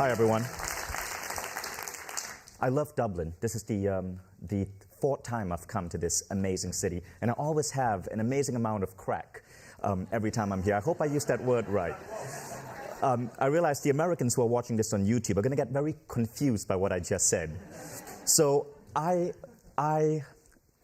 Hi, everyone. I love Dublin. This is the fourth time I've come to this amazing city, and I always have an amazing amount of crack every time I'm here. I hope I used that word right. I realize the Americans who are watching this on YouTube are going to get very confused by what I just said. So I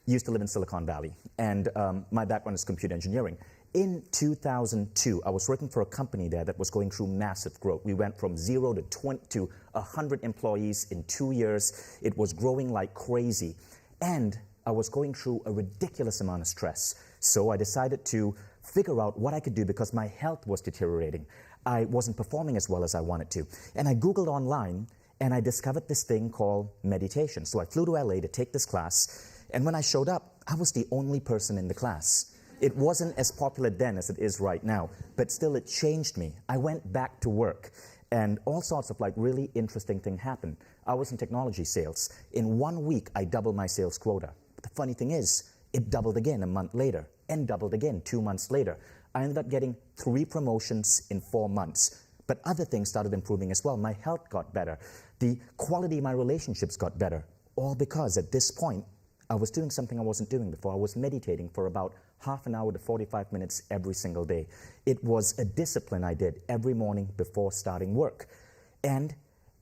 used to live in Silicon Valley, and my background is computer engineering. In 2002, I was working for a company there that was going through massive growth. We went from 0 to 100 employees in 2 years. It was growing like crazy. And I was going through a ridiculous amount of stress. So I decided to figure out what I could do because my health was deteriorating. I wasn't performing as well as I wanted to. And I Googled online, and I discovered this thing called meditation. So I flew to LA to take this class. And when I showed up, I was the only person in the class. It wasn't as popular then as it is right now, but still it changed me. I went back to work, and all sorts of really interesting things happened. I was in technology sales. In 1 week, I doubled my sales quota. But the funny thing is, it doubled again a month later, and doubled again 2 months later. I ended up getting 3 promotions in 4 months. But other things started improving as well. My health got better. The quality of my relationships got better. All because at this point, I was doing something I wasn't doing before. I was meditating for about half an hour to 45 minutes every single day. It was a discipline I did every morning before starting work. And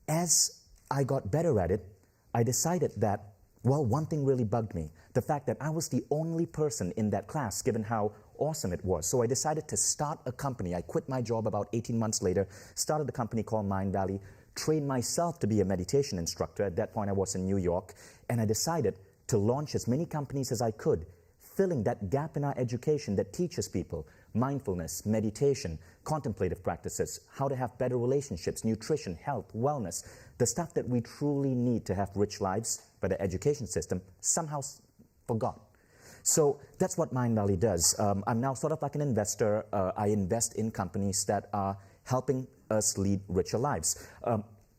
as I got better at it, I decided that, well, one thing really bugged me. The fact that I was the only person in that class, given how awesome it was. So I decided to start a company. I quit my job about 18 months later, started a company called Mind Valley, trained myself to be a meditation instructor. At that point, I was in New York, and I decided to launch as many companies as I could, filling that gap in our education that teaches people mindfulness, meditation, contemplative practices, how to have better relationships, nutrition, health, wellness, the stuff that we truly need to have rich lives, but the education system somehow forgot. So that's what Mind Valley does. I'm now sort of like an investor. I invest in companies that are helping us lead richer lives.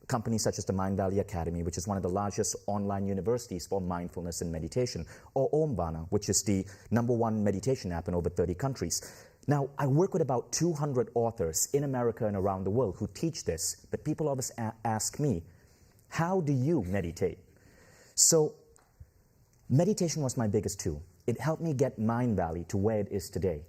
Companies such as the Mind Valley Academy, which is one of the largest online universities for mindfulness and meditation, or Omvana, which is the #1 meditation app in over 30 countries. Now, I work with about 200 authors in America and around the world who teach this, but people always ask me, how do you meditate? So, meditation was my biggest tool. It helped me get Mind Valley to where it is today.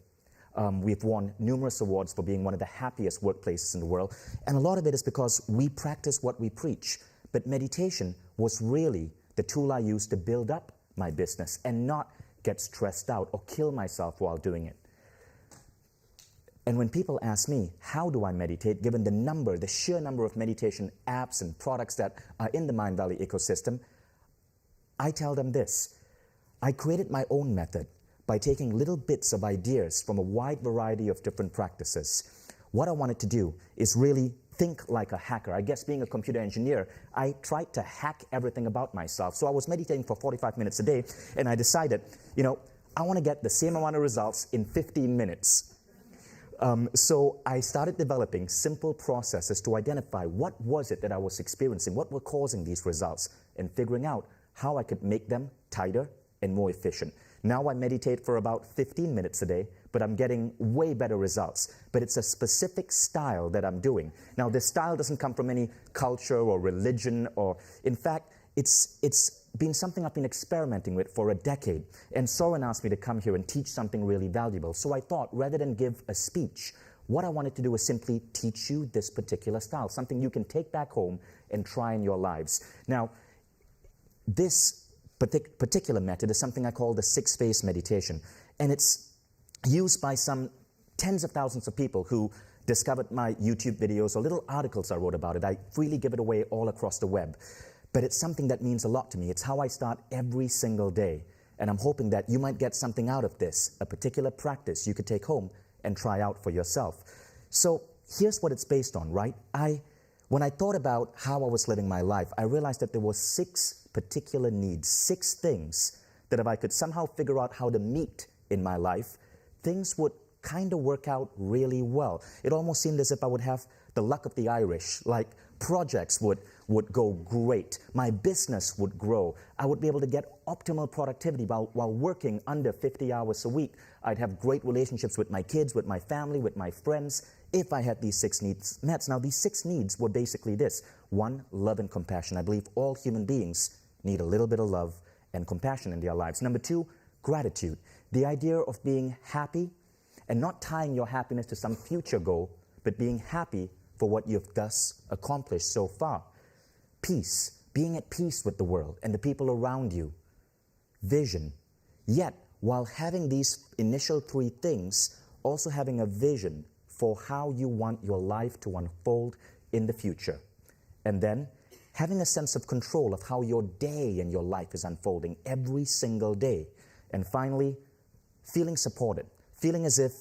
We've won numerous awards for being one of the happiest workplaces in the world, and a lot of it is because we practice what we preach. But meditation was really the tool I used to build up my business and not get stressed out or kill myself while doing it. And when people ask me, how do I meditate, given the sheer number of meditation apps and products that are in the Mind Valley ecosystem, I tell them this. I created my own method by taking little bits of ideas from a wide variety of different practices. What I wanted to do is really think like a hacker. I guess being a computer engineer, I tried to hack everything about myself. So I was meditating for 45 minutes a day, and I decided, I want to get the same amount of results in 15 minutes. So I started developing simple processes to identify what was it that I was experiencing, what were causing these results, and figuring out how I could make them tighter and more efficient. Now I meditate for about 15 minutes a day, but I'm getting way better results. But it's a specific style that I'm doing. Now, this style doesn't come from any culture or religion, in fact, it's been something I've been experimenting with for a decade. And Soren asked me to come here and teach something really valuable. So I thought, rather than give a speech, what I wanted to do is simply teach you this particular style, something you can take back home and try in your lives. Now, this particular method is something I call the 6-phase meditation. And it's used by some tens of thousands of people who discovered my YouTube videos or little articles I wrote about it. I freely give it away all across the web. But it's something that means a lot to me. It's how I start every single day. And I'm hoping that you might get something out of this, a particular practice you could take home and try out for yourself. So here's what it's based on, right? When I thought about how I was living my life, I realized that there were 6 particular needs, 6 things that if I could somehow figure out how to meet in my life, things would kind of work out really well. It almost seemed as if I would have the luck of the Irish, like projects would go great, my business would grow, I would be able to get optimal productivity while working under 50 hours a week. I'd have great relationships with my kids, with my family, with my friends. if I had these 6 needs met. Now, these 6 needs were basically this. 1, love and compassion. I believe all human beings need a little bit of love and compassion in their lives. Number 2, gratitude. The idea of being happy and not tying your happiness to some future goal, but being happy for what you've thus accomplished so far. Peace. Being at peace with the world and the people around you. Vision. Yet, while having these initial 3 things, also having a vision for how you want your life to unfold in the future. And then, having a sense of control of how your day and your life is unfolding every single day. And finally, feeling supported. Feeling as if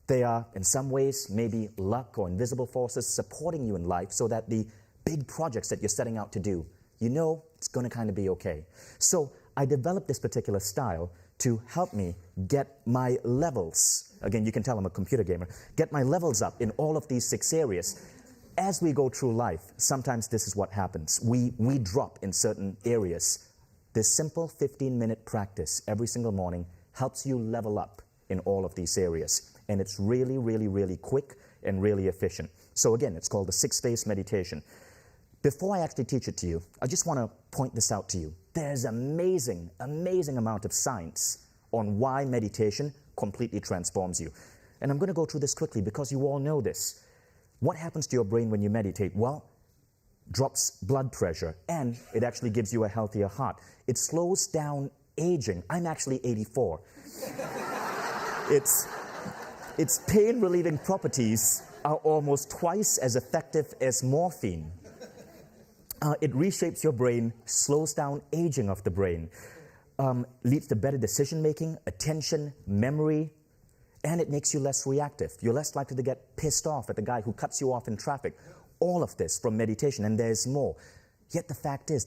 they are, in some ways, maybe luck or invisible forces supporting you in life so that the big projects that you're setting out to do, you know it's going to kind of be okay. So I developed this particular style to help me get my levels, again, you can tell I'm a computer gamer, get my levels up in all of these 6 areas. As we go through life, sometimes this is what happens. We drop in certain areas. This simple 15-minute practice every single morning helps you level up in all of these areas. And it's really, really, really quick and really efficient. So again, it's called the 6-phase meditation. Before I actually teach it to you, I just want to point this out to you. There's amazing, amazing amount of science on why meditation completely transforms you. And I'm going to go through this quickly because you all know this. What happens to your brain when you meditate? Well, drops blood pressure, and it actually gives you a healthier heart. It slows down aging. I'm actually 84. Its pain-relieving properties are almost twice as effective as morphine. It reshapes your brain, slows down aging of the brain, leads to better decision-making, attention, memory, and it makes you less reactive. You're less likely to get pissed off at the guy who cuts you off in traffic. All of this from meditation, and there's more. Yet the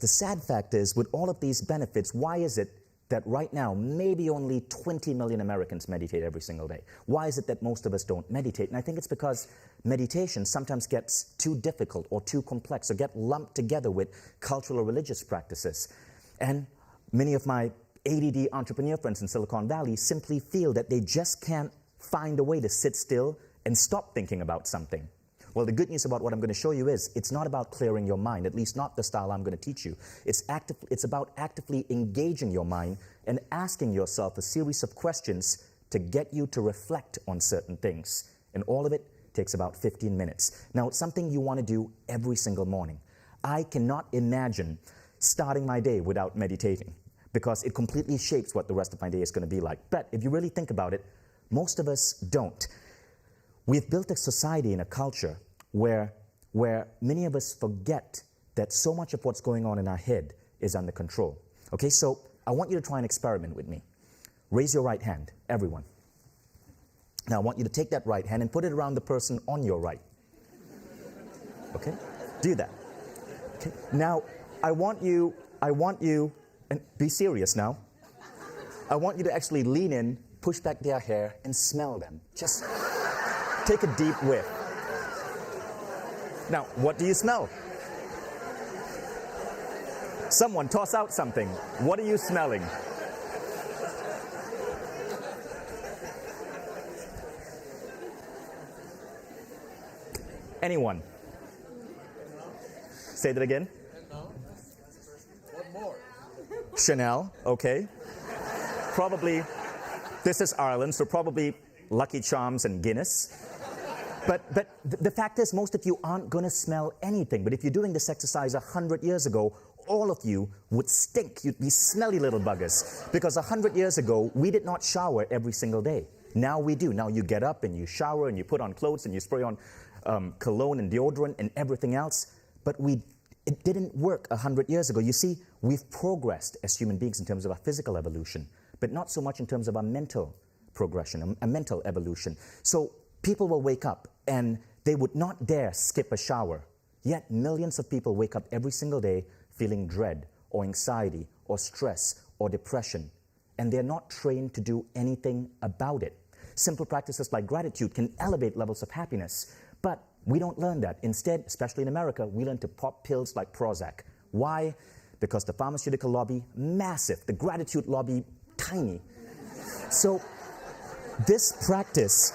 sad fact is, with all of these benefits, why is it that right now maybe only 20 million Americans meditate every single day? Why is it that most of us don't meditate? And I think it's because meditation sometimes gets too difficult or too complex or get lumped together with cultural or religious practices. And many of my ADD entrepreneur friends in Silicon Valley simply feel that they just can't find a way to sit still and stop thinking about something. Well, the good news about what I'm going to show you is it's not about clearing your mind, at least not the style I'm going to teach you. It's about actively engaging your mind and asking yourself a series of questions to get you to reflect on certain things. And all of it takes about 15 minutes. Now, it's something you want to do every single morning. I cannot imagine starting my day without meditating because it completely shapes what the rest of my day is going to be like. But if you really think about it, most of us don't. We've built a society and a culture where many of us forget that so much of what's going on in our head is under control. Okay, so I want you to try an experiment with me. Raise your right hand, everyone. Now I want you to take that right hand and put it around the person on your right. Okay, do that. Okay, now I want you, and be serious now. I want you to actually lean in, push back their hair, and smell them. Just take a deep whiff. Now, what do you smell? Someone toss out something. What are you smelling? Anyone? Say that again. One more. Chanel, okay. Probably, this is Ireland, so probably Lucky Charms and Guinness. But the fact is, most of you aren't going to smell anything. But if you're doing this exercise 100 years ago, all of you would stink. You'd be smelly little buggers. Because 100 years ago, we did not shower every single day. Now we do. Now you get up and you shower and you put on clothes and you spray on cologne and deodorant and everything else. But it didn't work 100 years ago. You see, we've progressed as human beings in terms of our physical evolution, but not so much in terms of our mental progression, a mental evolution. So people will wake up and they would not dare skip a shower. Yet millions of people wake up every single day feeling dread or anxiety or stress or depression, and they're not trained to do anything about it. Simple practices like gratitude can elevate levels of happiness, but we don't learn that. Instead, especially in America, we learn to pop pills like Prozac. Why? Because the pharmaceutical lobby, massive. The gratitude lobby, tiny. So this practice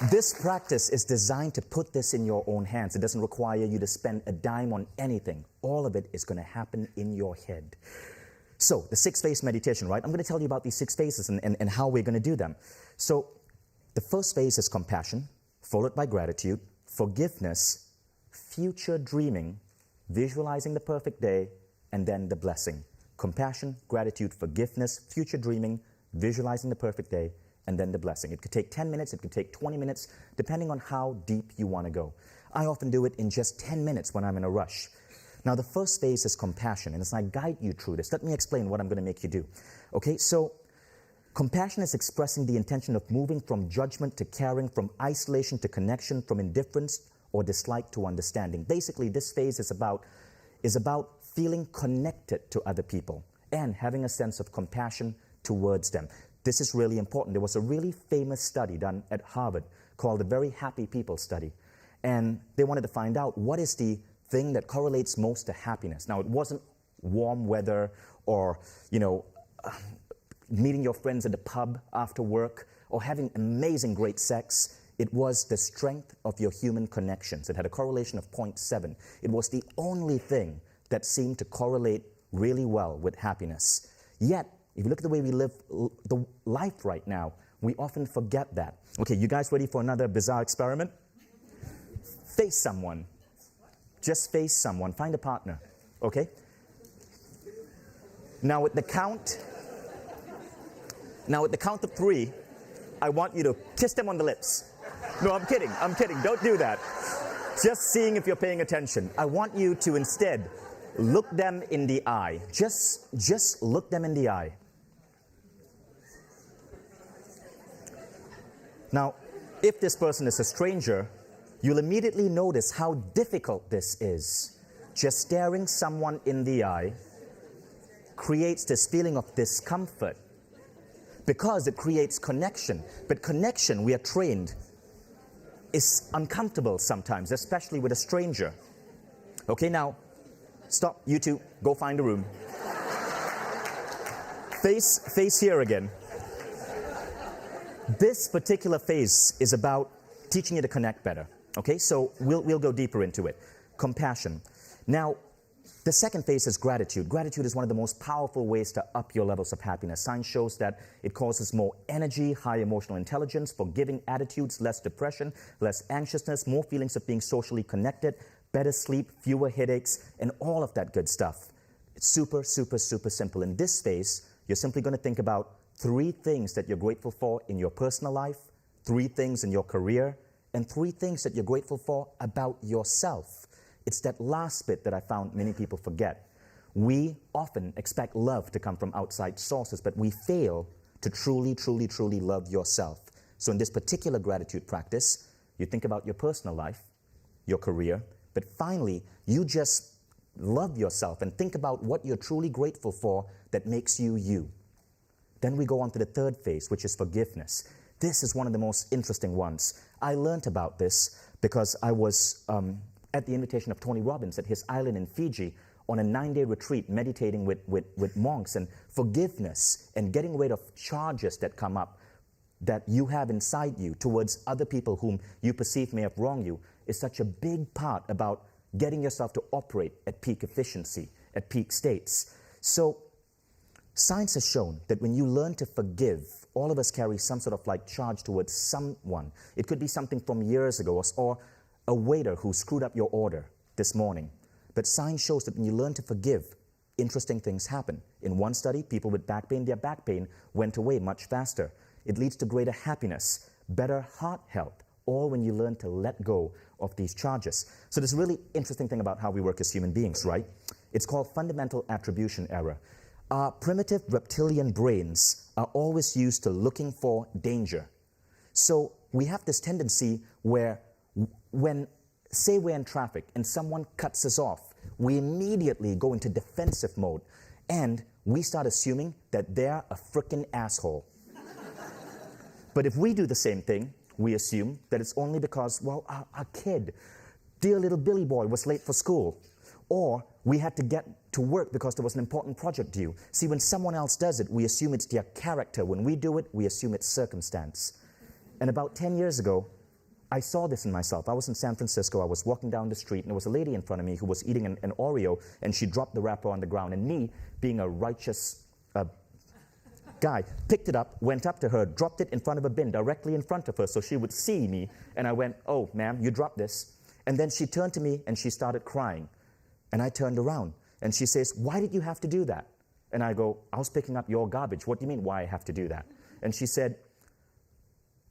This practice is designed to put this in your own hands. It doesn't require you to spend a dime on anything. All of it is going to happen in your head. So, the 6-phase meditation, right? I'm going to tell you about these 6 phases and how we're going to do them. So, the first phase is compassion, followed by gratitude, forgiveness, future dreaming, visualizing the perfect day, and then the blessing. Compassion, gratitude, forgiveness, future dreaming, visualizing the perfect day, and then the blessing. It could take 10 minutes, it could take 20 minutes, depending on how deep you want to go. I often do it in just 10 minutes when I'm in a rush. Now, the first phase is compassion, and as I guide you through this, let me explain what I'm going to make you do. Okay, so compassion is expressing the intention of moving from judgment to caring, from isolation to connection, from indifference or dislike to understanding. Basically, this phase is about feeling connected to other people and having a sense of compassion towards them. This is really important. There was a really famous study done at Harvard called the Very Happy People Study. And they wanted to find out what is the thing that correlates most to happiness. Now, it wasn't warm weather or, meeting your friends at the pub after work or having amazing great sex. It was the strength of your human connections. It had a correlation of 0.7. It was the only thing that seemed to correlate really well with happiness. Yet, if you look at the way we live the life right now, we often forget that. Okay, you guys ready for another bizarre experiment? Face someone. Just face someone. Find a partner. Okay? Now at the count of 3, I want you to kiss them on the lips. No, I'm kidding. Don't do that. Just seeing if you're paying attention. I want you to instead look them in the eye. Just look them in the eye. Now, if this person is a stranger, you'll immediately notice how difficult this is. Just staring someone in the eye creates this feeling of discomfort because it creates connection. But connection, we are trained, is uncomfortable sometimes, especially with a stranger. Okay, now, stop, you two, go find a room. Face here again. This particular phase is about teaching you to connect better. Okay, so we'll go deeper into it. Compassion. Now, the second phase is gratitude. Gratitude is one of the most powerful ways to up your levels of happiness. Science shows that it causes more energy, high emotional intelligence, forgiving attitudes, less depression, less anxiousness, more feelings of being socially connected, better sleep, fewer headaches, and all of that good stuff. It's super, super, super simple. In this phase, you're simply going to think about 3 things that you're grateful for in your personal life, 3 things in your career, and 3 things that you're grateful for about yourself. It's that last bit that I found many people forget. We often expect love to come from outside sources, but we fail to truly, truly, truly love yourself. So in this particular gratitude practice, you think about your personal life, your career, but finally, you just love yourself and think about what you're truly grateful for that makes you you. Then we go on to the third phase, which is forgiveness. This is one of the most interesting ones. I learned about this because I was at the invitation of Tony Robbins at his island in Fiji on a 9-day retreat meditating with monks, and forgiveness and getting rid of charges that come up that you have inside you towards other people whom you perceive may have wronged you is such a big part about getting yourself to operate at peak efficiency, at peak states. So science has shown that when you learn to forgive, all of us carry some sort of charge towards someone. It could be something from years ago or a waiter who screwed up your order this morning. But science shows that when you learn to forgive, interesting things happen. In one study, people with back pain, their back pain went away much faster. It leads to greater happiness, better heart health, all when you learn to let go of these charges. So there's a really interesting thing about how we work as human beings, right? It's called fundamental attribution error. Our primitive reptilian brains are always used to looking for danger. So we have this tendency where when, say we're in traffic and someone cuts us off, we immediately go into defensive mode and we start assuming that they're a frickin' asshole. But if we do the same thing, we assume that it's only because, well, our kid, dear little Billy boy, was late for school. Or we had to get to work because there was an important project due. See, when someone else does it, we assume it's their character. When we do it, we assume it's circumstance. And about 10 years ago, I saw this in myself. I was in San Francisco. I was walking down the street, and there was a lady in front of me who was eating an Oreo, and she dropped the wrapper on the ground. And me, being a righteous guy, picked it up, went up to her, dropped it in front of a bin directly in front of her so she would see me. And I went, "Oh, ma'am, you dropped this." And then she turned to me, and she started crying. And I turned around, and she says, "Why did you have to do that?" And I go, "I was picking up your garbage. What do you mean, why I have to do that?" And she said,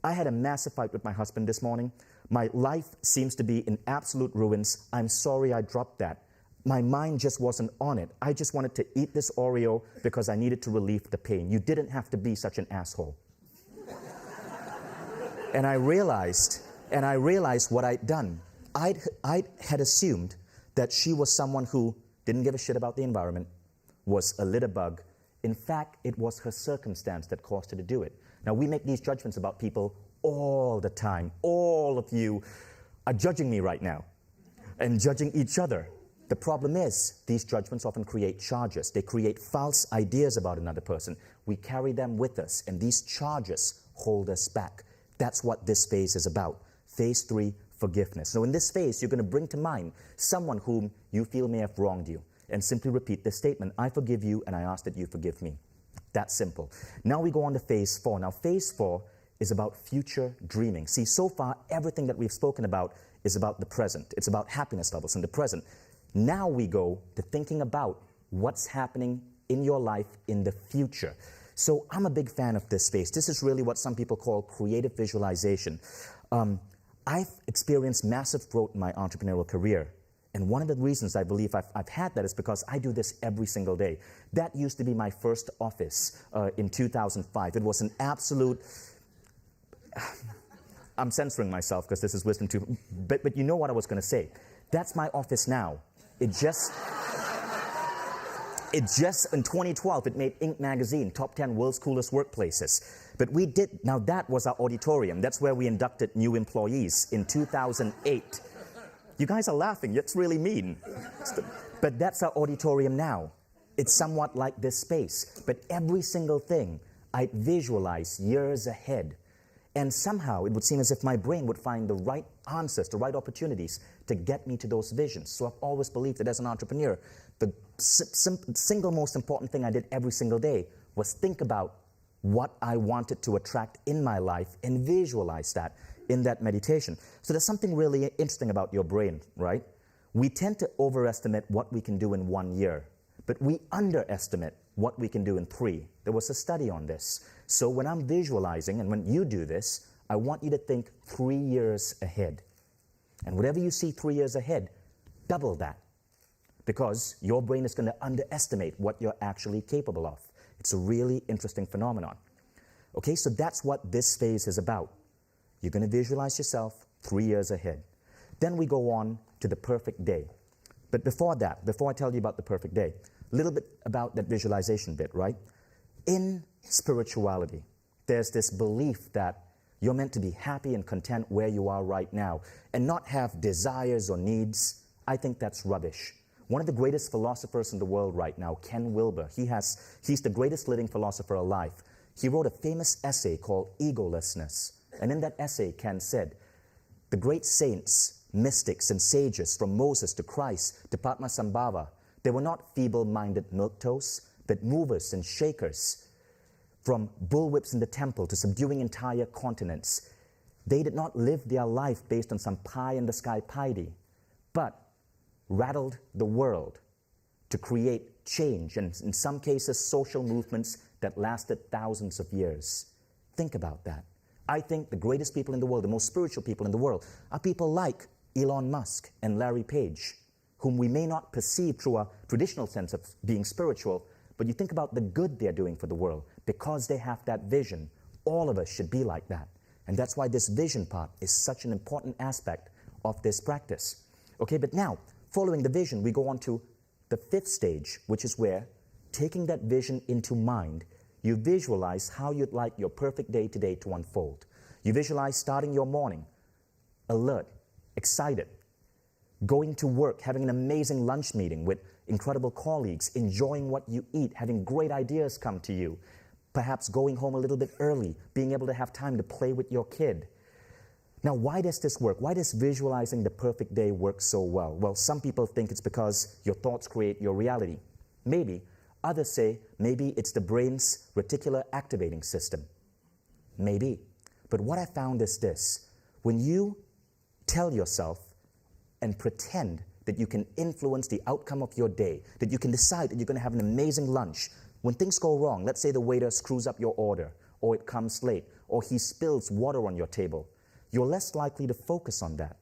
"I had a massive fight with my husband this morning. My life seems to be in absolute ruins. I'm sorry I dropped that. My mind just wasn't on it. I just wanted to eat this Oreo because I needed to relieve the pain. You didn't have to be such an asshole." And I realized what I'd done. I had assumed that she was someone who didn't give a shit about the environment, was a litter bug. In fact, it was her circumstance that caused her to do it. Now, we make these judgments about people all the time. All of you are judging me right now and judging each other. The problem is, these judgments often create charges. They create false ideas about another person. We carry them with us, and these charges hold us back. That's what this phase is about. Phase 3, forgiveness. So in this phase, you're going to bring to mind someone whom you feel may have wronged you, and simply repeat this statement: "I forgive you, and I ask that you forgive me." That's simple. Now we go on to phase 4. Now, phase 4 is about future dreaming. See, so far, everything that we've spoken about is about the present. It's about happiness levels in the present. Now we go to thinking about what's happening in your life in the future. So I'm a big fan of this phase. This is really what some people call creative visualization. I've experienced massive growth in my entrepreneurial career. And one of the reasons I believe I've had that is because I do this every single day. That used to be my first office in 2005. It was an absolute... I'm censoring myself because this is wisdom too. But you know what I was going to say. That's my office now. It just in 2012, it made Inc. magazine, top 10 world's coolest workplaces. But now that was our auditorium. That's where we inducted new employees in 2008. You guys are laughing, that's really mean. But that's our auditorium now. It's somewhat like this space. But every single thing I visualize years ahead. And somehow it would seem as if my brain would find the right answers, the right opportunities to get me to those visions. So I've always believed that as an entrepreneur, the single most important thing I did every single day was think about what I wanted to attract in my life and visualize that in that meditation. So there's something really interesting about your brain, right? We tend to overestimate what we can do in 1 year, but we underestimate what we can do in 3. There was a study on this. So when I'm visualizing, and when you do this, I want you to think 3 years ahead. And whatever you see 3 years ahead, double that. Because your brain is going to underestimate what you're actually capable of. It's a really interesting phenomenon. Okay, so that's what this phase is about. You're going to visualize yourself 3 years ahead. Then we go on to the perfect day. But before that, before I tell you about the perfect day, a little bit about that visualization bit, right? In spirituality, there's this belief that you're meant to be happy and content where you are right now and not have desires or needs. I think that's rubbish. One of the greatest philosophers in the world right now, Ken Wilber, he's the greatest living philosopher alive. He wrote a famous essay called Egolessness. And in that essay, Ken said, the great saints, mystics, and sages from Moses to Christ to Padmasambhava, they were not feeble-minded milquetoast, but movers and shakers. From bullwhips in the temple to subduing entire continents. They did not live their life based on some pie-in-the-sky piety, but rattled the world to create change, and in some cases, social movements that lasted thousands of years. Think about that. I think the greatest people in the world, the most spiritual people in the world, are people like Elon Musk and Larry Page, whom we may not perceive through a traditional sense of being spiritual, but you think about the good they're doing for the world. Because they have that vision, all of us should be like that. And that's why this vision part is such an important aspect of this practice. Okay, but now, following the vision, we go on to the 5th stage, which is where, taking that vision into mind, you visualize how you'd like your perfect day today to unfold. You visualize starting your morning, alert, excited, going to work, having an amazing lunch meeting with incredible colleagues, enjoying what you eat, having great ideas come to you, perhaps going home a little bit early, being able to have time to play with your kid. Now, why does this work? Why does visualizing the perfect day work so well? Well, some people think it's because your thoughts create your reality. Maybe. Others say maybe it's the brain's reticular activating system. Maybe. But what I found is this. When you tell yourself and pretend that you can influence the outcome of your day, that you can decide that you're going to have an amazing lunch, when things go wrong, let's say the waiter screws up your order, or it comes late, or he spills water on your table, you're less likely to focus on that.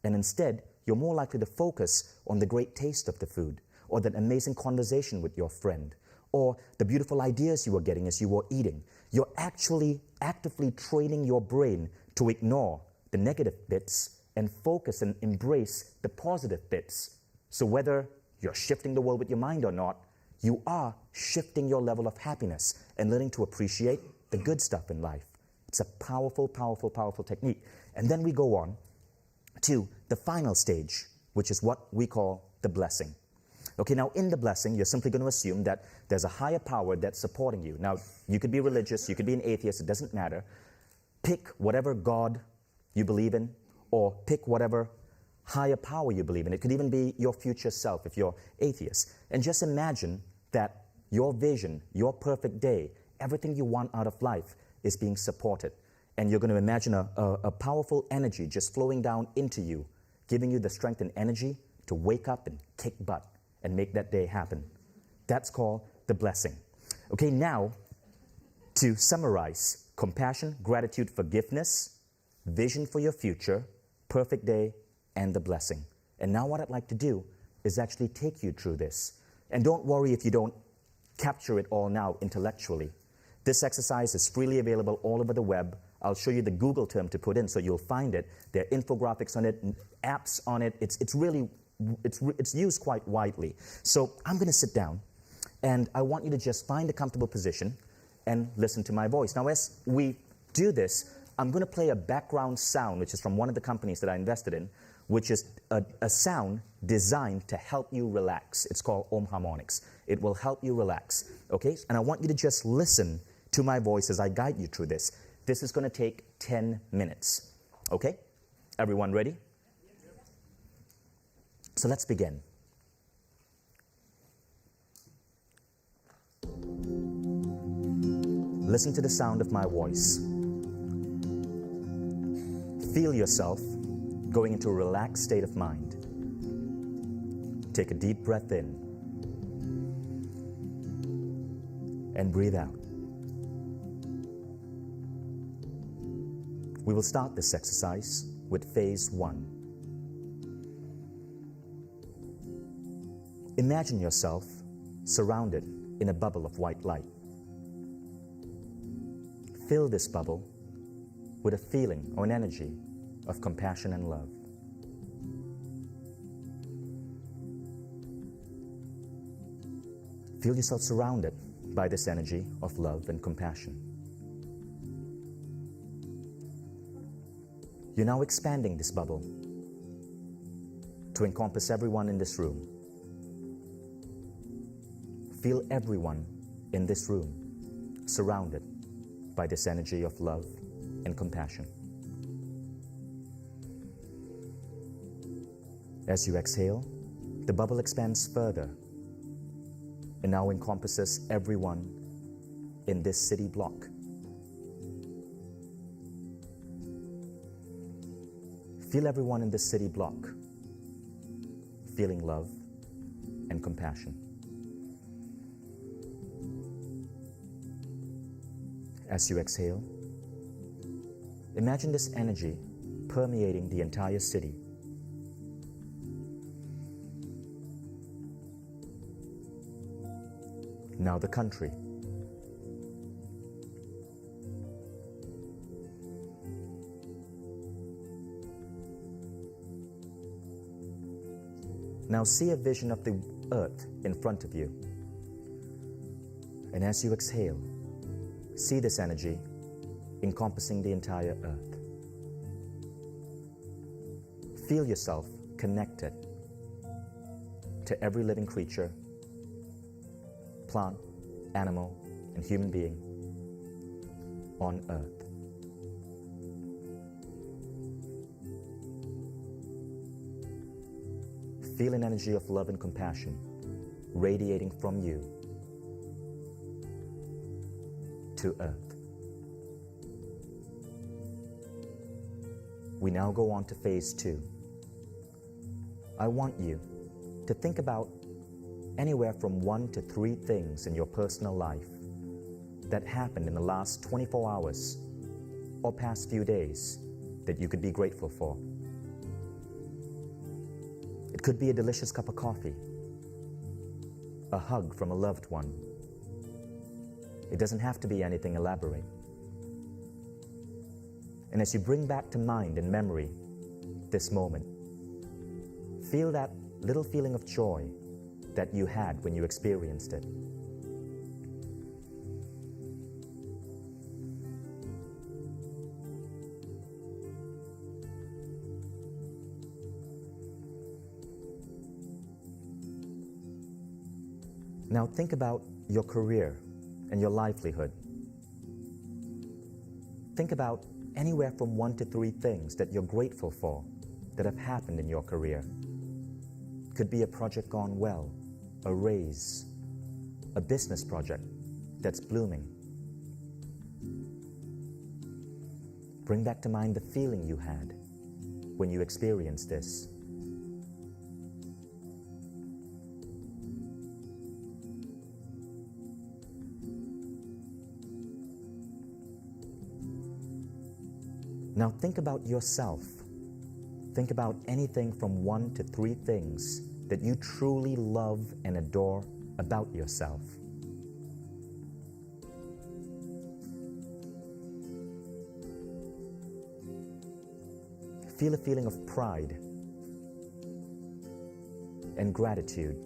And instead, you're more likely to focus on the great taste of the food, or that amazing conversation with your friend, or the beautiful ideas you were getting as you were eating. You're actually actively training your brain to ignore the negative bits and focus and embrace the positive bits. So whether you're shifting the world with your mind or not, you are shifting your level of happiness and learning to appreciate the good stuff in life. It's a powerful, powerful, powerful technique. And then we go on to the final stage, which is what we call the blessing. Okay, now in the blessing, you're simply going to assume that there's a higher power that's supporting you. Now, you could be religious, you could be an atheist, it doesn't matter. Pick whatever God you believe in, or pick whatever higher power you believe in. It could even be your future self if you're atheist. And just imagine that your vision, your perfect day, everything you want out of life is being supported. And you're going to imagine a powerful energy just flowing down into you, giving you the strength and energy to wake up and kick butt and make that day happen. That's called the blessing. Okay, now to summarize: compassion, gratitude, forgiveness, vision for your future, perfect day, and the blessing. And now what I'd like to do is actually take you through this. And don't worry if you don't capture it all now intellectually. This exercise is freely available all over the web. I'll show you the Google term to put in so you'll find it. There are infographics on it, apps on it. It's used quite widely. So I'm going to sit down, and I want you to just find a comfortable position and listen to my voice. Now, as we do this, I'm going to play a background sound, which is from one of the companies that I invested in, which is a sound designed to help you relax. It's called Om Harmonics. It will help you relax, okay? And I want you to just listen to my voice as I guide you through this. This is going to take 10 minutes, okay? Everyone ready? So let's begin. Listen to the sound of my voice. Feel yourself going into a relaxed state of mind. Take a deep breath in and breathe out. We will start this exercise with phase 1. Imagine yourself surrounded in a bubble of white light. Fill this bubble with a feeling or an energy of compassion and love. Feel yourself surrounded by this energy of love and compassion. You're now expanding this bubble to encompass everyone in this room. Feel everyone in this room surrounded by this energy of love and compassion. As you exhale, the bubble expands further and now encompasses everyone in this city block. Feel everyone in this city block feeling love and compassion. As you exhale, imagine this energy permeating the entire city. Now the country. Now see a vision of the earth in front of you. And as you exhale, see this energy encompassing the entire earth. Feel yourself connected to every living creature, plant, animal, and human being on earth. Feel an energy of love and compassion radiating from you to Earth. We now go on to phase 2. I want you to think about anywhere from 1 to 3 things in your personal life that happened in the last 24 hours or past few days that you could be grateful for. It could be a delicious cup of coffee, a hug from a loved one. It doesn't have to be anything elaborate. And as you bring back to mind and memory this moment, feel that little feeling of joy that you had when you experienced it. Now think about your career and your livelihood. Think about anywhere from 1 to 3 things that you're grateful for that have happened in your career. Could be a project gone well, a raise, a business project that's blooming. Bring back to mind the feeling you had when you experienced this. Now think about yourself. Think about anything from 1 to 3 things that you truly love and adore about yourself. Feel a feeling of pride and gratitude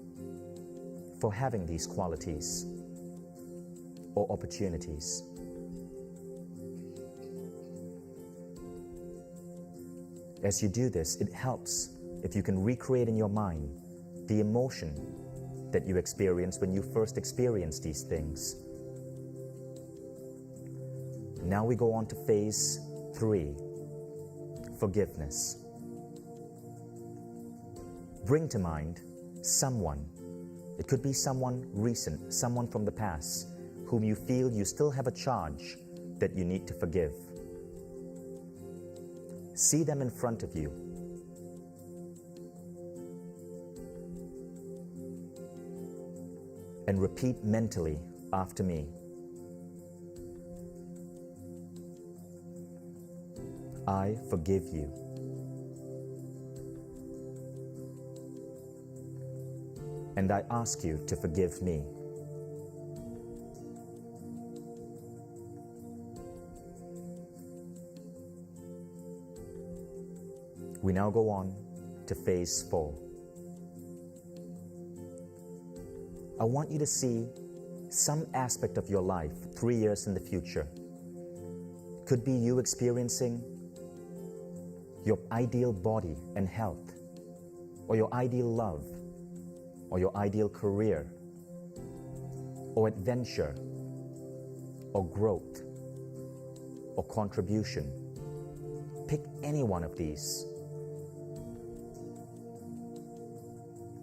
for having these qualities or opportunities. As you do this, it helps if you can recreate in your mind the emotion that you experienced when you first experienced these things. Now we go on to phase 3, forgiveness. Bring to mind someone. It could be someone recent, someone from the past, whom you feel you still have a charge that you need to forgive. See them in front of you. And repeat mentally after me. I forgive you. And I ask you to forgive me. We now go on to phase 4. I want you to see some aspect of your life 3 years in the future. Could be you experiencing your ideal body and health, or your ideal love, or your ideal career, or adventure, or growth, or contribution. Pick any one of these.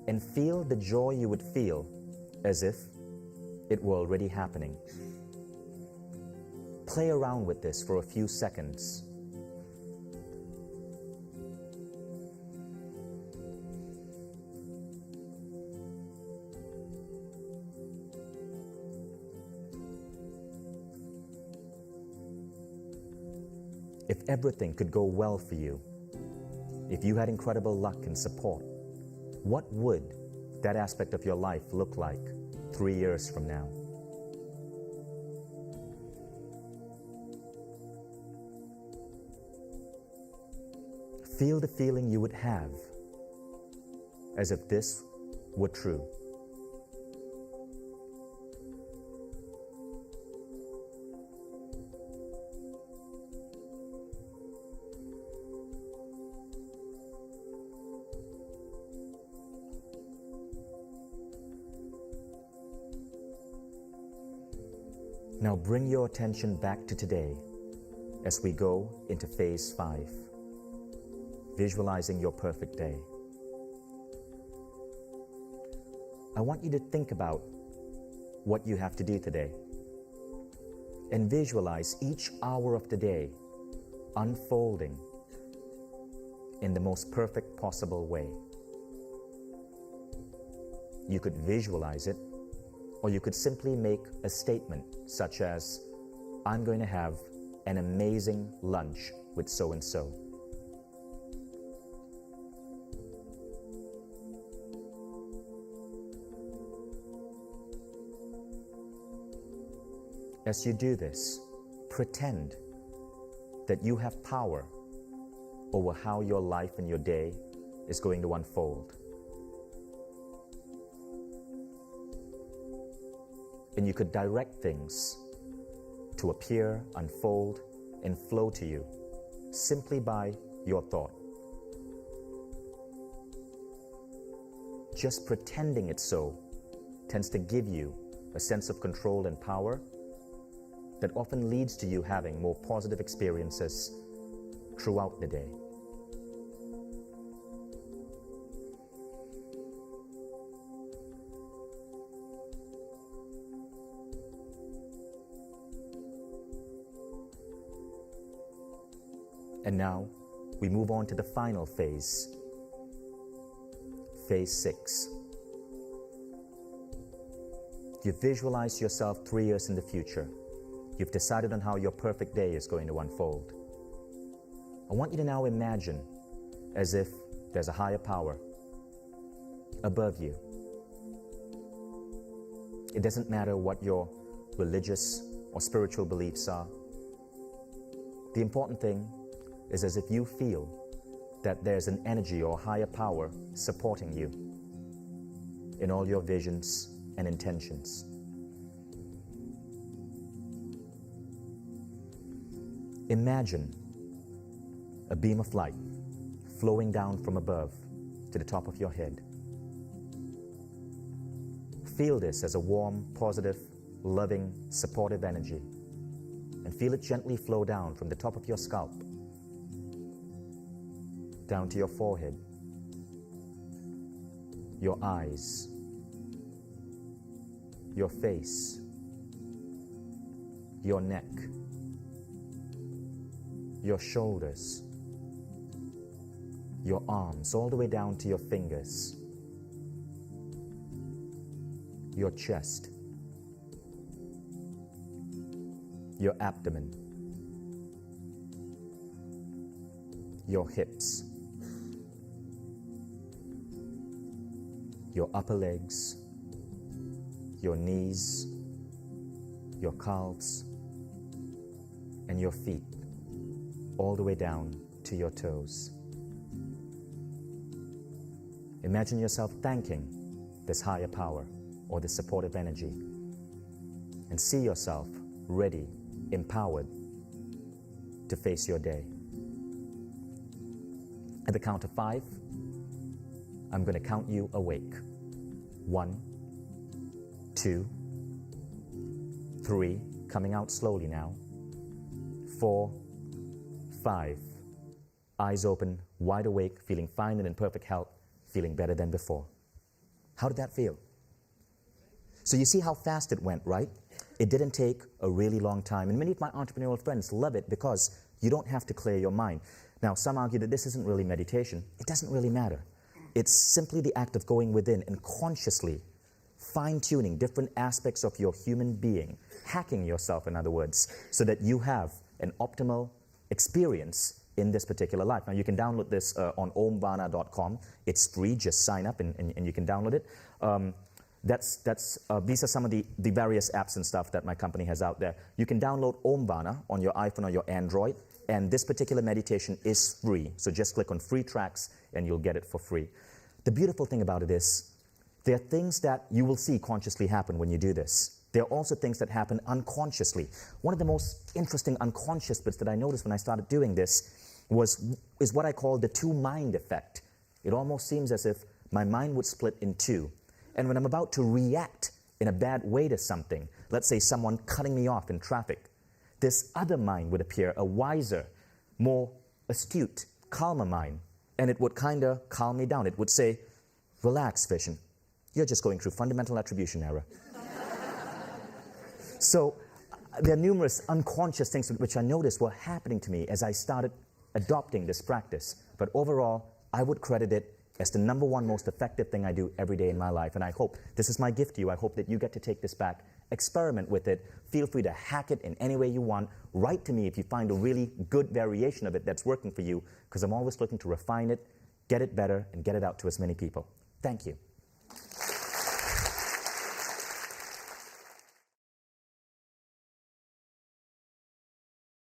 And feel the joy you would feel as if it were already happening. Play around with this for a few seconds. If everything could go well for you, if you had incredible luck and support, what would that aspect of your life look like 3 years from now? Feel the feeling you would have as if this were true. Now bring your attention back to today as we go into phase 5, visualizing your perfect day. I want you to think about what you have to do today and visualize each hour of the day unfolding in the most perfect possible way. You could visualize it, or you could simply make a statement such as, I'm going to have an amazing lunch with so-and-so. As you do this, pretend that you have power over how your life and your day is going to unfold. And you could direct things to appear, unfold, and flow to you simply by your thought. Just pretending it's so tends to give you a sense of control and power that often leads to you having more positive experiences throughout the day. And now we move on to the final phase, phase 6. You've visualized yourself 3 years in the future. You've decided on how your perfect day is going to unfold. I want you to now imagine as if there's a higher power above you. It doesn't matter what your religious or spiritual beliefs are. The important thing is as if you feel that there's an energy or higher power supporting you in all your visions and intentions. Imagine a beam of light flowing down from above to the top of your head. Feel this as a warm, positive, loving, supportive energy, and feel it gently flow down from the top of your scalp down to your forehead, your eyes, your face, your neck, your shoulders, your arms, all the way down to your fingers, your chest, your abdomen, your hips, your upper legs, your knees, your calves, and your feet, all the way down to your toes. Imagine yourself thanking this higher power or this supportive energy, and see yourself ready, empowered to face your day. At the count of 5, I'm going to count you awake. 1, 2, 3, coming out slowly now. 4, 5, eyes open, wide awake, feeling fine and in perfect health, feeling better than before. How did that feel? So you see how fast it went, right? It didn't take a really long time. And many of my entrepreneurial friends love it because you don't have to clear your mind. Now, some argue that this isn't really meditation. It doesn't really matter. It's simply the act of going within and consciously fine-tuning different aspects of your human being, hacking yourself, in other words, so that you have an optimal experience in this particular life. Now, you can download this on omvana.com. It's free. Just sign up and you can download it. These are some of the various apps and stuff that my company has out there. You can download Omvana on your iPhone or your Android, and this particular meditation is free. So just click on free tracks and you'll get it for free. The beautiful thing about it is there are things that you will see consciously happen when you do this. There are also things that happen unconsciously. One of the most interesting unconscious bits that I noticed when I started doing this is what I call the two-mind effect. It almost seems as if my mind would split in two. And when I'm about to react in a bad way to something, let's say someone cutting me off in traffic, this other mind would appear, a wiser, more astute, calmer mind, and it would kind of calm me down. It would say, relax, Vishen. You're just going through fundamental attribution error. So there are numerous unconscious things which I noticed were happening to me as I started adopting this practice. But overall, I would credit it as the #1 most effective thing I do every day in my life. And I hope, this is my gift to you, I hope that you get to take this back, experiment with it, feel free to hack it in any way you want. Write to me if you find a really good variation of it that's working for you, because I'm always looking to refine it, get it better, and get it out to as many people. Thank you.